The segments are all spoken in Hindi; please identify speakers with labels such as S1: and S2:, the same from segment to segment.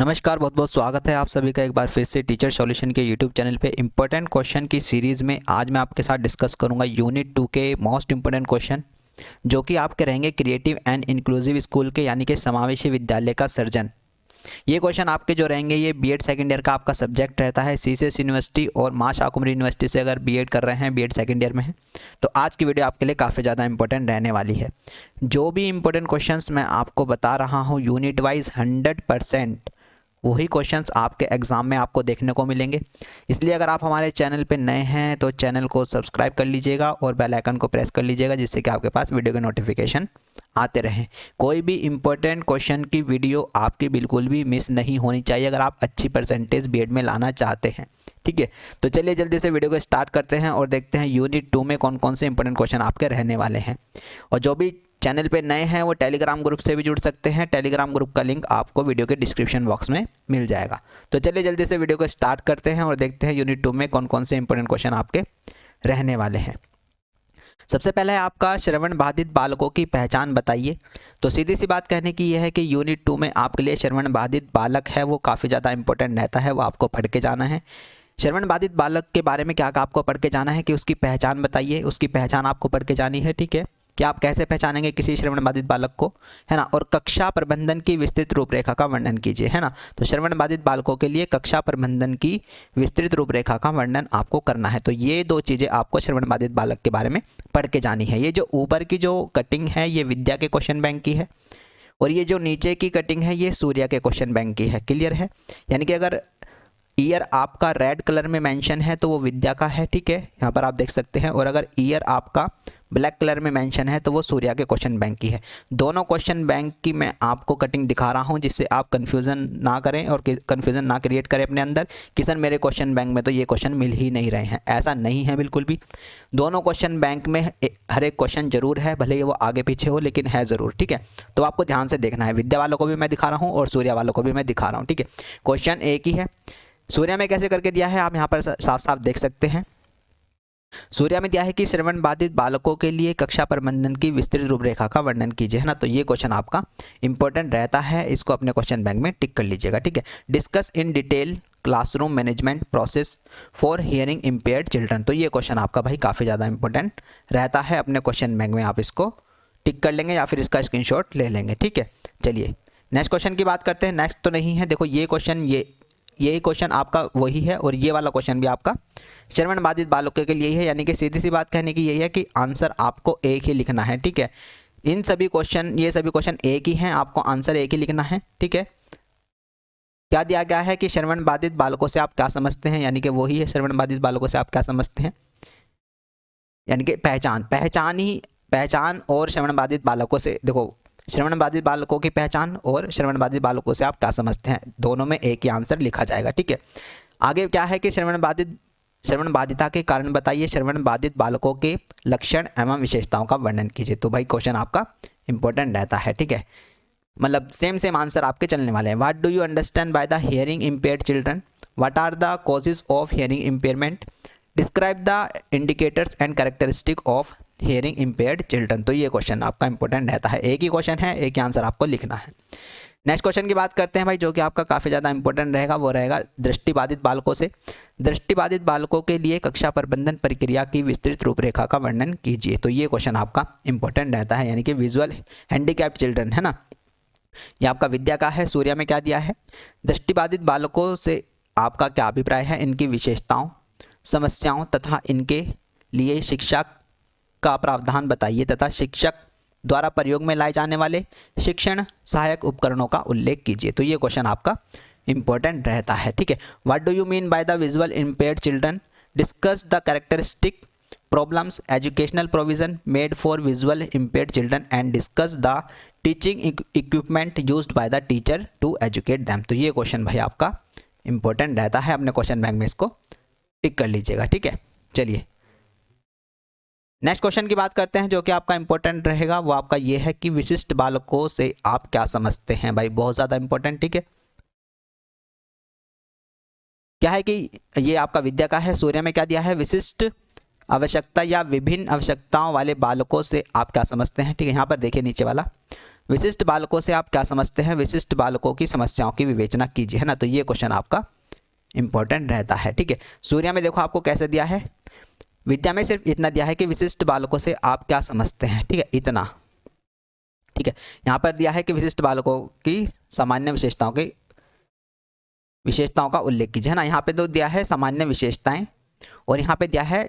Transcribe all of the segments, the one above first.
S1: नमस्कार, बहुत बहुत स्वागत है आप सभी का एक बार फिर से टीचर सॉल्यूशन के यूट्यूब चैनल पे। इंपॉर्टेंट क्वेश्चन की सीरीज़ में आज मैं आपके साथ डिस्कस करूंगा यूनिट 2 के मोस्ट इंपॉर्टेंट क्वेश्चन, जो कि आपके रहेंगे क्रिएटिव एंड इंक्लूसिव स्कूल के यानी कि समावेशी विद्यालय का सृजन। ये क्वेश्चन आपके जो रहेंगे ये बीएड सेकेंड ईयर का आपका सब्जेक्ट रहता है। सीसीएस यूनिवर्सिटी और मां शाकुंभरी यूनिवर्सिटी से अगर बीएड कर रहे हैं, बीएड सेकेंड ईयर में है, तो आज की वीडियो आपके लिए काफ़ी ज़्यादा इंपॉर्टेंट रहने वाली है। जो भी इंपॉर्टेंट क्वेश्चंस मैं आपको बता रहा हूँ यूनिट वाइज 100% वही क्वेश्चंस आपके एग्ज़ाम में आपको देखने को मिलेंगे। इसलिए अगर आप हमारे चैनल पे नए हैं तो चैनल को सब्सक्राइब कर लीजिएगा और बेल आइकन को प्रेस कर लीजिएगा, जिससे कि आपके पास वीडियो के नोटिफिकेशन आते रहें। कोई भी इंपॉर्टेंट क्वेश्चन की वीडियो आपकी बिल्कुल भी मिस नहीं होनी चाहिए अगर आप अच्छी परसेंटेज बीएड में लाना चाहते हैं। ठीक है, तो चलिए जल्दी से वीडियो को स्टार्ट करते हैं और देखते हैं यूनिट 2 में कौन कौन से इंपॉर्टेंट क्वेश्चन आपके रहने वाले हैं। और जो भी चैनल पे नए हैं वो टेलीग्राम ग्रुप से भी जुड़ सकते हैं। टेलीग्राम ग्रुप का लिंक आपको वीडियो के डिस्क्रिप्शन बॉक्स में मिल जाएगा। तो चलिए जल्दी से वीडियो को स्टार्ट करते हैं और देखते हैं यूनिट 2 में कौन कौन से इंपॉर्टेंट क्वेश्चन आपके रहने वाले हैं। सबसे पहले है आपका श्रवण बाधित बालकों की पहचान बताइए। तो सीधी सी बात कहने की यह है कि यूनिट 2 में आपके लिए श्रवण बाधित बालक है वो काफ़ी ज़्यादा इंपॉर्टेंट रहता है, वो आपको पढ़ के जाना है। श्रवण बाधित बालक के बारे में क्या आपको पढ़ के जाना है कि उसकी पहचान बताइए, उसकी पहचान आपको पढ़ के जानी है। ठीक है, कि आप कैसे पहचानेंगे किसी श्रवण बाधित बालक को, है ना। और कक्षा प्रबंधन की विस्तृत रूपरेखा का वर्णन कीजिए, है ना। तो श्रवण बाधित बालकों के लिए कक्षा प्रबंधन की विस्तृत रूपरेखा का वर्णन आपको करना है। तो ये दो चीज़ें आपको श्रवण बाधित बालक के बारे में पढ़ के जानी है। ये जो ऊपर की जो कटिंग है ये विद्या के क्वेश्चन बैंक की है, और ये जो नीचे की कटिंग है ये सूर्या के क्वेश्चन बैंक की है। क्लियर है, यानी कि अगर ईयर आपका रेड कलर में मेंशन है तो वो विद्या का है। ठीक है, यहाँ पर आप देख सकते हैं। और अगर ईयर आपका ब्लैक कलर में मेंशन है तो वो सूर्या के क्वेश्चन बैंक की है। दोनों क्वेश्चन बैंक की मैं आपको कटिंग दिखा रहा हूँ, जिससे आप कंफ्यूजन ना करें और कंफ्यूजन ना क्रिएट करें अपने अंदर कि सर मेरे क्वेश्चन बैंक में तो ये क्वेश्चन मिल ही नहीं रहे हैं। ऐसा नहीं है बिल्कुल भी। दोनों क्वेश्चन बैंक में हर एक क्वेश्चन जरूर है, भले ही वो आगे पीछे हो लेकिन है ज़रूर। ठीक है, तो आपको ध्यान से देखना है। विद्या वालों को भी मैं दिखा रहा हूँ और सूर्या वालों को भी मैं दिखा रहा हूँ। ठीक है, क्वेश्चन एक ही है। सूर्या में कैसे करके दिया है आप यहाँ पर साफ साफ देख सकते हैं। सूर्या में दिया है कि श्रवण बाधित बालकों के लिए कक्षा प्रबंधन की विस्तृत रूपरेखा का वर्णन कीजिए, है ना। तो ये क्वेश्चन आपका इंपॉर्टेंट रहता है, इसको अपने क्वेश्चन बैंक में टिक कर लीजिएगा। ठीक है, discuss in detail classroom management process for hearing impaired children. तो ये क्वेश्चन आपका भाई काफ़ी ज़्यादा इंपॉर्टेंट रहता है, अपने क्वेश्चन बैंक में आप इसको टिक कर लेंगे या फिर इसका स्क्रीनशॉट ले लेंगे। ठीक है, चलिए नेक्स्ट क्वेश्चन की बात करते हैं। नेक्स्ट तो नहीं है, देखो ये क्वेश्चन यही क्वेश्चन आपका वही है, और ये वाला क्वेश्चन भी आपका श्रवण बाधित बालकों के लिए ही है। यानी कि सीधी सी बात कहने की यही है कि आंसर आपको एक ही लिखना है। ठीक है, इन सभी क्वेश्चन ये सभी क्वेश्चन एक ही हैं, आपको आंसर एक ही लिखना है। ठीक है, क्या दिया गया है कि श्रवण बाधित बालकों से आप क्या समझते हैं, यानी कि वही है श्रवण बाधित बालकों से आप क्या समझते हैं, यानी कि पहचान और श्रवण बाधित बालकों से, देखो श्रवण बाधित बालकों की पहचान और श्रवण बाधित बालकों से आप क्या समझते हैं, दोनों में एक ही आंसर लिखा जाएगा। ठीक है, आगे क्या है कि श्रवण बाधिता के कारण बताइए, श्रवण बाधित बालकों के लक्षण एवं विशेषताओं का वर्णन कीजिए। तो भाई क्वेश्चन आपका इंपॉर्टेंट रहता है। ठीक है, मतलब सेम आंसर आपके चलने वाले हैं। What do you understand by the hearing impaired children, what are the causes of hearing impairment, describe the indicators and characteristic of hearing impaired children. तो ये क्वेश्चन आपका इंपॉर्टेंट रहता है, एक ही क्वेश्चन है, एक ही आंसर आपको लिखना है। नेक्स्ट क्वेश्चन की बात करते हैं भाई, जो कि आपका काफ़ी ज़्यादा इंपॉर्टेंट रहेगा, वो रहेगा दृष्टिबाधित बालकों से। दृष्टिबाधित बालकों के लिए कक्षा प्रबंधन प्रक्रिया की विस्तृत रूपरेखा का वर्णन कीजिए। तो ये क्वेश्चन आपका इंपॉर्टेंट रहता है, यानी कि विजुअल हैंडीकैप्ड चिल्ड्रन, है ना। ये आपका विद्या का है। सूर्या में क्या दिया है, दृष्टिबाधित बालकों से आपका क्या अभिप्राय है, इनकी विशेषताओं समस्याओं तथा इनके लिए शिक्षा का प्रावधान बताइए तथा शिक्षक द्वारा प्रयोग में लाए जाने वाले शिक्षण सहायक उपकरणों का उल्लेख कीजिए। तो ये क्वेश्चन आपका इंपॉर्टेंट रहता है। ठीक है, what do you mean by the visual impaired children, discuss the characteristic problems educational provision made for visual impaired children and discuss the teaching equipment used by the teacher to educate them. तो ये क्वेश्चन भाई आपका इंपॉर्टेंट रहता है, अपने क्वेश्चन बैंक में इसको टिक कर लीजिएगा। ठीक है, चलिए नेक्स्ट क्वेश्चन की बात करते हैं, जो कि आपका इंपॉर्टेंट रहेगा। वो आपका ये है कि विशिष्ट बालकों से आप क्या समझते हैं। भाई बहुत ज़्यादा इंपॉर्टेंट। ठीक है, क्या है कि ये आपका विद्या का है। सूर्य में क्या दिया है, विशिष्ट आवश्यकता या विभिन्न आवश्यकताओं वाले बालकों से आप क्या समझते हैं। ठीक है, यहाँ पर देखिए नीचे वाला विशिष्ट बालकों से आप क्या समझते हैं, विशिष्ट बालकों की समस्याओं की विवेचना कीजिए, है ना। तो ये क्वेश्चन आपका इंपॉर्टेंट रहता है, ठीक है। सूर्या में देखो आपको कैसे दिया है, विद्या में सिर्फ इतना दिया है कि विशिष्ट बालकों से आप क्या समझते हैं, ठीक है, इतना, ठीक है। यहाँ पर दिया है कि विशिष्ट बालकों की सामान्य विशेषताओं का उल्लेख कीजिए, है ना। यहाँ पे तो दिया है सामान्य विशेषताएं और यहाँ पे दिया है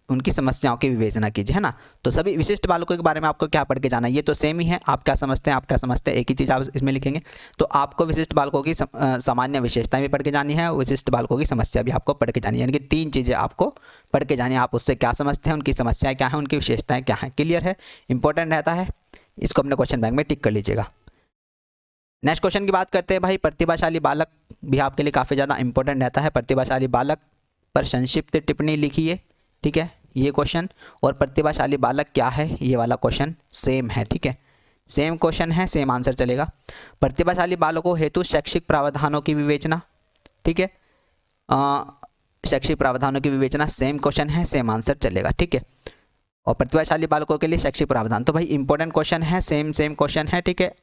S1: उनकी समस्याओं की विवेचना कीजिए, है ना। तो सभी विशिष्ट बालकों के बारे में आपको क्या पढ़ के जाना है, ये तो सेम ही है, आप क्या समझते हैं, आप क्या समझते हैं, एक ही चीज़ आप इसमें लिखेंगे। तो आपको विशिष्ट बालकों की सामान्य विशेषताएं भी पढ़ के जानी है, विशिष्ट बालकों की समस्या भी आपको पढ़ के जानी है, यानी कि 3 चीज़ें आपको पढ़ के जानी है। आप उससे क्या समझते हैं, उनकी समस्याएं क्या हैं, उनकी विशेषताएं क्या हैं, क्लियर है, इंपॉर्टेंट रहता है। इसको अपने क्वेश्चन बैंक में टिक कर लीजिएगा। नेक्स्ट क्वेश्चन की बात करते हैं भाई, प्रतिभाशाली बालक भी आपके लिए काफ़ी ज़्यादा इंपॉर्टेंट रहता है। प्रतिभाशाली बालक पर संक्षिप्त टिप्पणी लिखिए, ठीक है, ये क्वेश्चन। और प्रतिभाशाली बालक क्या है, ये वाला क्वेश्चन सेम है, ठीक है, सेम क्वेश्चन है, सेम आंसर चलेगा। प्रतिभाशाली बालकों हेतु शैक्षिक प्रावधानों की विवेचना, ठीक है, शैक्षिक प्रावधानों की विवेचना सेम क्वेश्चन है, सेम आंसर चलेगा, ठीक है। और प्रतिभाशाली बालकों के लिए शैक्षिक प्रावधान, तो भाई इंपॉर्टेंट क्वेश्चन है, सेम क्वेश्चन है, ठीक है।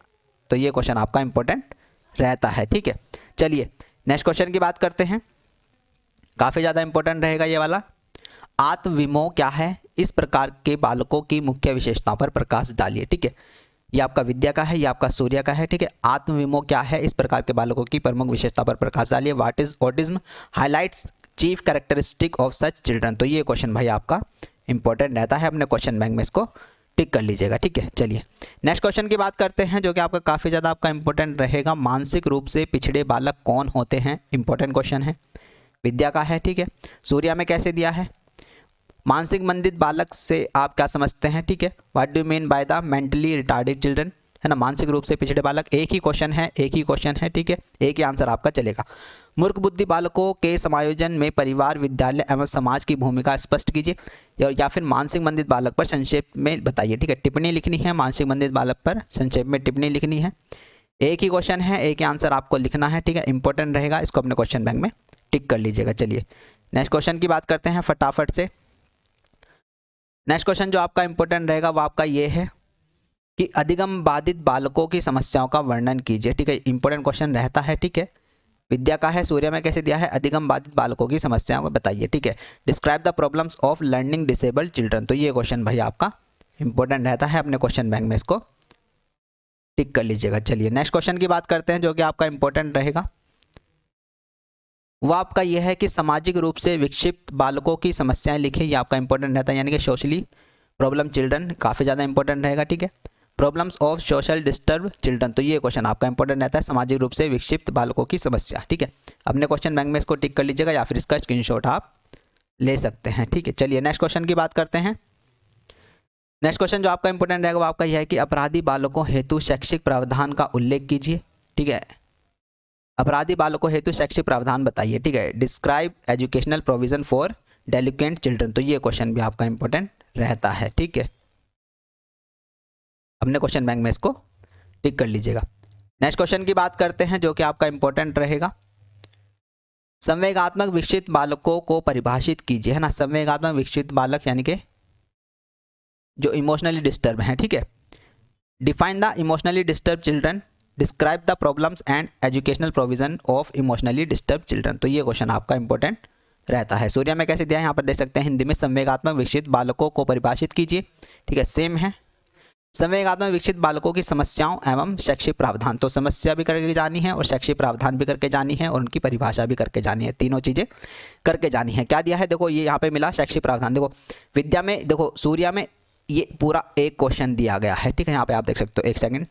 S1: तो ये क्वेश्चन आपका इंपॉर्टेंट रहता है, ठीक है। चलिए नेक्स्ट क्वेश्चन की बात करते हैं, काफ़ी ज़्यादा इंपॉर्टेंट रहेगा ये वाला। आत्मविमोह क्या है, इस प्रकार के बालकों की मुख्य विशेषताओं पर प्रकाश डालिए, ठीक है। ये आपका विद्या का है, ये आपका सूर्य का है, ठीक है। आत्मविमोह क्या है, इस प्रकार के बालकों की प्रमुख विशेषता पर प्रकाश डालिए। What is autism, highlights chief characteristic of such children. तो ये क्वेश्चन भाई आपका इंपॉर्टेंट रहता है, अपने क्वेश्चन बैंक में इसको टिक कर लीजिएगा, ठीक है। चलिए नेक्स्ट क्वेश्चन की बात करते हैं, जो कि आपका काफ़ी ज़्यादा आपका इंपॉर्टेंट रहेगा। मानसिक रूप से पिछड़े बालक कौन होते हैं, इंपॉर्टेंट क्वेश्चन है, विद्या का है, ठीक है। सूर्या में कैसे दिया है, मानसिक मंदित बालक से आप क्या समझते हैं, ठीक है। What do mean by the mentally retarded children, है ना, मानसिक रूप से पिछड़े बालक, एक ही क्वेश्चन है, एक ही क्वेश्चन है, ठीक है, एक ही आंसर आपका चलेगा। मूर्ख बुद्धि बालकों के समायोजन में परिवार, विद्यालय एवं समाज की भूमिका स्पष्ट कीजिए। या फिर मानसिक मंदित बालक पर संक्षेप में बताइए, ठीक है, टिप्पणी लिखनी है, मानसिक मंदित बालक पर संक्षेप में टिप्पणी लिखनी है। एक ही क्वेश्चन है, एक ही आंसर आपको लिखना है, ठीक है, इंपॉर्टेंट रहेगा, इसको अपने क्वेश्चन बैंक में टिक कर लीजिएगा। चलिए नेक्स्ट क्वेश्चन की बात करते हैं फटाफट से। नेक्स्ट क्वेश्चन जो आपका इंपॉर्टेंट रहेगा वो आपका ये है कि अधिगम बाधित बालकों की समस्याओं का वर्णन कीजिए, ठीक है, इंपॉर्टेंट क्वेश्चन रहता है, ठीक है। विद्या का है, सूर्य में कैसे दिया है, अधिगम बाधित बालकों की समस्याओं को बताइए, ठीक है। Describe the problems of learning disabled children. तो ये क्वेश्चन भाई आपका इंपॉर्टेंट रहता है, अपने क्वेश्चन बैंक में इसको टिक कर लीजिएगा। चलिए नेक्स्ट क्वेश्चन की बात करते हैं, जो कि आपका इंपॉर्टेंट रहेगा, वो आपका यह है कि सामाजिक रूप से विक्षिप्त बालकों की समस्याएं लिखें। ये आपका इंपॉर्टेंट रहता है, यानी कि सोशली प्रॉब्लम चिल्ड्रन काफ़ी ज़्यादा इंपॉर्टेंट रहेगा, ठीक है। Problems of social disturb children, तो ये क्वेश्चन आपका इंपॉर्टेंट रहता है, सामाजिक रूप से विक्षिप्त बालकों की समस्या, ठीक है। अपने क्वेश्चन बैंक में इसको टिक कर लीजिएगा, या फिर इसका स्क्रीनशॉट आप ले सकते हैं, ठीक है। चलिए नेक्स्ट क्वेश्चन की बात करते हैं। नेक्स्ट क्वेश्चन जो आपका इंपॉर्टेंट रहेगा वो आपका यह है कि अपराधी बालकों हेतु शैक्षिक प्रावधान का उल्लेख कीजिए, ठीक है। अपराधी बालकों हेतु शैक्षिक प्रावधान बताइए, ठीक है। Describe educational provision for delinquent children, तो ये क्वेश्चन भी आपका इंपॉर्टेंट रहता है, ठीक है। अपने क्वेश्चन बैंक में इसको टिक कर लीजिएगा। नेक्स्ट क्वेश्चन की बात करते हैं, जो कि आपका इंपॉर्टेंट रहेगा। संवेगात्मक विकसित बालकों को परिभाषित कीजिए, है ना। संवेगात्मक विकसित बालक यानी कि जो इमोशनली डिस्टर्ब हैं, ठीक है। Define the emotionally disturb children, describe the problems and educational provision of emotionally disturb children. तो ये क्वेश्चन आपका इंपॉर्टेंट रहता है। सूर्य में कैसे दिया है, यहाँ पर देख सकते हैं, हिंदी में संवेगात्मक विकसित बालकों को परिभाषित कीजिए, ठीक है, सेम है। संवेगात्मक विकसित बालकों की समस्याओं एवं शैक्षिक प्रावधान, तो समस्या भी करके जानी है और शैक्षिक प्रावधान भी करके जानी है और उनकी परिभाषा भी करके जानी है, तीनों चीज़ें करके जानी है। क्या दिया है, देखो ये यहाँ पे मिला शैक्षिक प्रावधान। देखो विद्या में, देखो सूर्या में ये पूरा एक क्वेश्चन दिया गया है, ठीक है, यहाँ पे आप देख सकते हो, एक सेकेंड।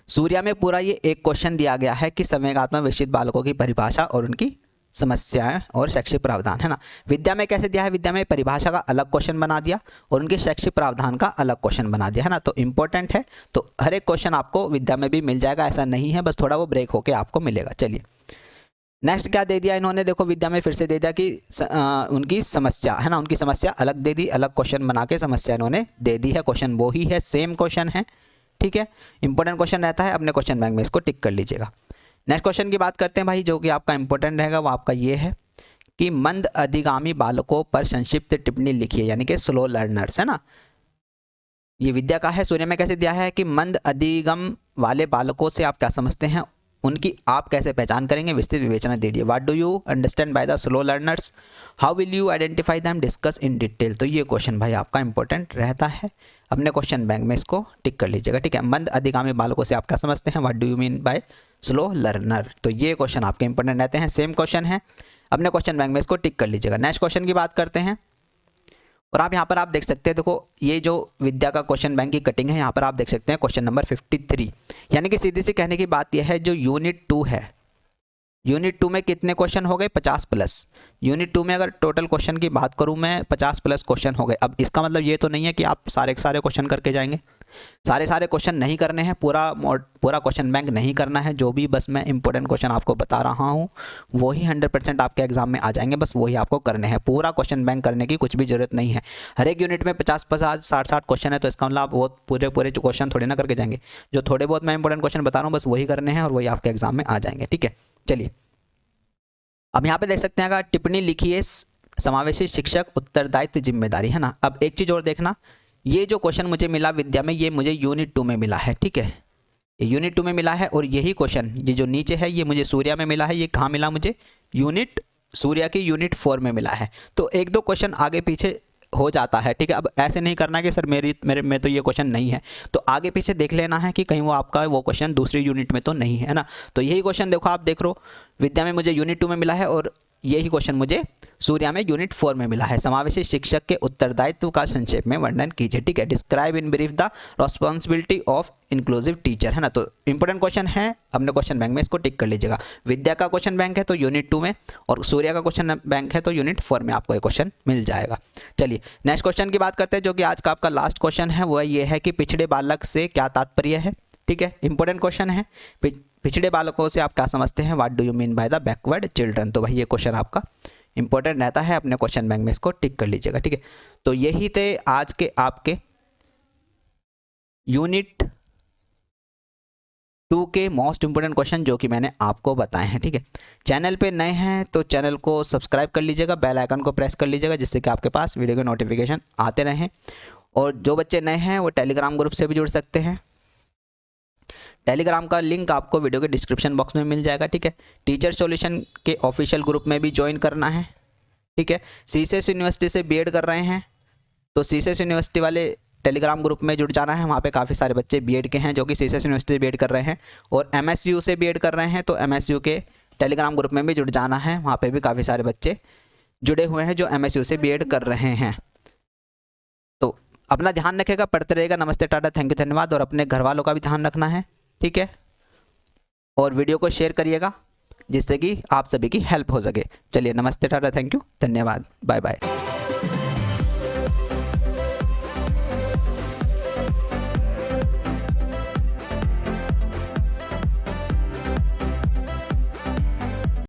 S1: सूर्या में पूरा ये एक क्वेश्चन दिया गया है कि संवेगात्मक विकसित बालकों की परिभाषा और उनकी समस्याएं और शैक्षिक प्रावधान, है ना। विद्या में कैसे दिया है, विद्या में परिभाषा का अलग क्वेश्चन बना दिया और उनके शैक्षिक प्रावधान का अलग क्वेश्चन बना दिया, है ना। तो इंपॉर्टेंट है, तो हर एक क्वेश्चन आपको विद्या में भी मिल जाएगा, ऐसा नहीं है, बस थोड़ा वो ब्रेक होके आपको मिलेगा। चलिए नेक्स्ट क्या दे दिया इन्होंने, देखो विद्या में फिर से दे दिया कि उनकी समस्या, है ना, उनकी समस्या अलग दे दी, अलग क्वेश्चन बना के समस्या इन्होंने दे दी है। क्वेश्चन वो ही है, सेम क्वेश्चन है, ठीक है, इंपॉर्टेंट क्वेश्चन रहता है, अपने क्वेश्चन बैंक में इसको टिक कर लीजिएगा। नेक्स्ट क्वेश्चन की बात करते हैं भाई, जो कि आपका इंपॉर्टेंट रहेगा, वो आपका ये है कि मंद अधिगामी बालकों पर संक्षिप्त टिप्पणी लिखिए, यानी कि स्लो लर्नर्स, है ना। ये विद्या का है। सूर्य में कैसे दिया है कि मंद अधिगम वाले बालकों से आप क्या समझते हैं, उनकी आप कैसे पहचान करेंगे, विस्तृत विवेचना दीजिए। What do you understand by the slow learners, how will you identify them, discuss in detail. तो ये क्वेश्चन भाई आपका इंपॉर्टेंट रहता है, अपने क्वेश्चन बैंक में इसको टिक कर लीजिएगा, ठीक है। मंद अधिगामी बालकों से आप क्या समझते हैं, what do you mean bye slow learner. तो ये क्वेश्चन आपके इंपॉर्टेंट रहते हैं, सेम क्वेश्चन है, अपने क्वेश्चन बैंक में इसको टिक कर लीजिएगा। नेक्स्ट क्वेश्चन की बात करते हैं, और आप यहाँ पर आप देख सकते हैं, देखो ये जो विद्या का क्वेश्चन बैंक की कटिंग है, यहाँ पर आप देख सकते हैं क्वेश्चन नंबर 53, यानी कि सीधी सी कहने की बात यह है, जो यूनिट 2 है, यूनिट 2 में कितने क्वेश्चन हो गए, 50+। यूनिट 2 में अगर टोटल क्वेश्चन की बात करूं मैं, 50+ क्वेश्चन हो गए। अब इसका मतलब ये तो नहीं है कि आप सारे के सारे क्वेश्चन करके जाएंगे, सारे क्वेश्चन नहीं करने हैं, पूरा क्वेश्चन बैंक नहीं करना है। जो भी बस मैं इंपॉर्टेंट क्वेश्चन आपको बता रहा हूँ वही 100% आपके एग्जाम में आ जाएंगे, बस वही आपको करने हैं। पूरा क्वेश्चन बैंक करने की कुछ भी जरूरत नहीं है। हर एक यूनिट में 50-50, 60-60 क्वेश्चन है, तो इसका मतलब आप वो पूरे क्वेश्चन थोड़े ना करके जाएंगे। जो थोड़े बहुत मैं इंपॉर्टेंट क्वेश्चन बता रहा हूँ बस वही करने हैं और वही आपके एग्जाम में आ जाएंगे, ठीक है। चलिए अब यहाँ पे देख सकते हैं, अगर टिप्पणी लिखिए समावेशी शिक्षक उत्तरदायित्व जिम्मेदारी, है ना। अब एक चीज़ और देखना, ये जो क्वेश्चन मुझे मिला विद्या में, ये मुझे यूनिट 2 में मिला है, ठीक है। ये यूनिट 2 में मिला है, और यही क्वेश्चन ये जो नीचे है ये मुझे सूर्या में मिला है। ये कहाँ मिला मुझे, सूर्या की यूनिट 4 में मिला है। तो 1-2 क्वेश्चन आगे पीछे हो जाता है, ठीक है। अब ऐसे नहीं करना कि सर मेरे में तो ये क्वेश्चन नहीं है, तो आगे पीछे देख लेना है कि कहीं वो आपका वो क्वेश्चन दूसरी यूनिट में तो नहीं है ना। तो यही क्वेश्चन देखो, आप देख लो विद्या में मुझे यूनिट 2 में मिला है, और यही क्वेश्चन मुझे सूर्या में यूनिट 4 में मिला है। समावेशी शिक्षक के उत्तरदायित्व का संक्षेप में वर्णन कीजिए, ठीक है। Describe in brief the responsibility of inclusive teacher, है ना। तो इंपॉर्टेंट क्वेश्चन है, अपने क्वेश्चन बैंक में इसको टिक कर लीजिएगा। विद्या का क्वेश्चन बैंक है तो यूनिट 2 में, और सूर्या का क्वेश्चन बैंक है तो यूनिट 4 में आपको ये क्वेश्चन मिल जाएगा। चलिए नेक्स्ट क्वेश्चन की बात करते हैं, जो कि आज का आपका लास्ट क्वेश्चन है। वो ये है कि पिछड़े बालक से क्या तात्पर्य है, ठीक है। इंपॉर्टेंट क्वेश्चन है, पिछड़े बालकों से आप क्या समझते हैं, what do you mean by the backward children. तो भाई ये क्वेश्चन आपका इंपॉर्टेंट रहता है, अपने क्वेश्चन बैंक में इसको टिक कर लीजिएगा, ठीक है। तो यही थे आज के आपके यूनिट 2 के मोस्ट इंपोर्टेंट क्वेश्चन जो कि मैंने आपको बताए हैं, ठीक है। चैनल पे नए हैं तो चैनल को सब्सक्राइब कर लीजिएगा, बेल आइकन को प्रेस कर लीजिएगा, जिससे कि आपके पास वीडियो के नोटिफिकेशन आते रहें। और जो बच्चे नए हैं वो टेलीग्राम ग्रुप से भी जुड़ सकते हैं। टेलीग्राम का लिंक आपको वीडियो के डिस्क्रिप्शन बॉक्स में मिल जाएगा, ठीक है। टीचर सॉल्यूशन के ऑफिशियल ग्रुप में भी ज्वाइन करना है, ठीक है। सीसेस यूनिवर्सिटी से बीएड कर रहे हैं तो सीसेस यूनिवर्सिटी वाले टेलीग्राम ग्रुप में जुड़ जाना है। वहाँ पे काफ़ी सारे बच्चे बीएड के हैं जो कि सीसेस यूनिवर्सिटी से बीएड कर रहे हैं, और एमएसयू से बीएड कर रहे हैं तो एमएसयू के टेलीग्राम ग्रुप में भी जुड़ जाना है। वहाँ पे भी काफ़ी सारे बच्चे जुड़े हुए हैं जो एमएसयू से बीएड कर रहे हैं। तो अपना ध्यान रखेगा, पढ़ते रहेगा। नमस्ते, टाटा, थैंक यू, धन्यवाद। और अपने घर वालों का भी ध्यान रखना है, ठीक है। और वीडियो को शेयर करिएगा जिससे कि आप सभी की हेल्प हो सके। चलिए नमस्ते, टाटा, थैंक यू, धन्यवाद, बाय बाय।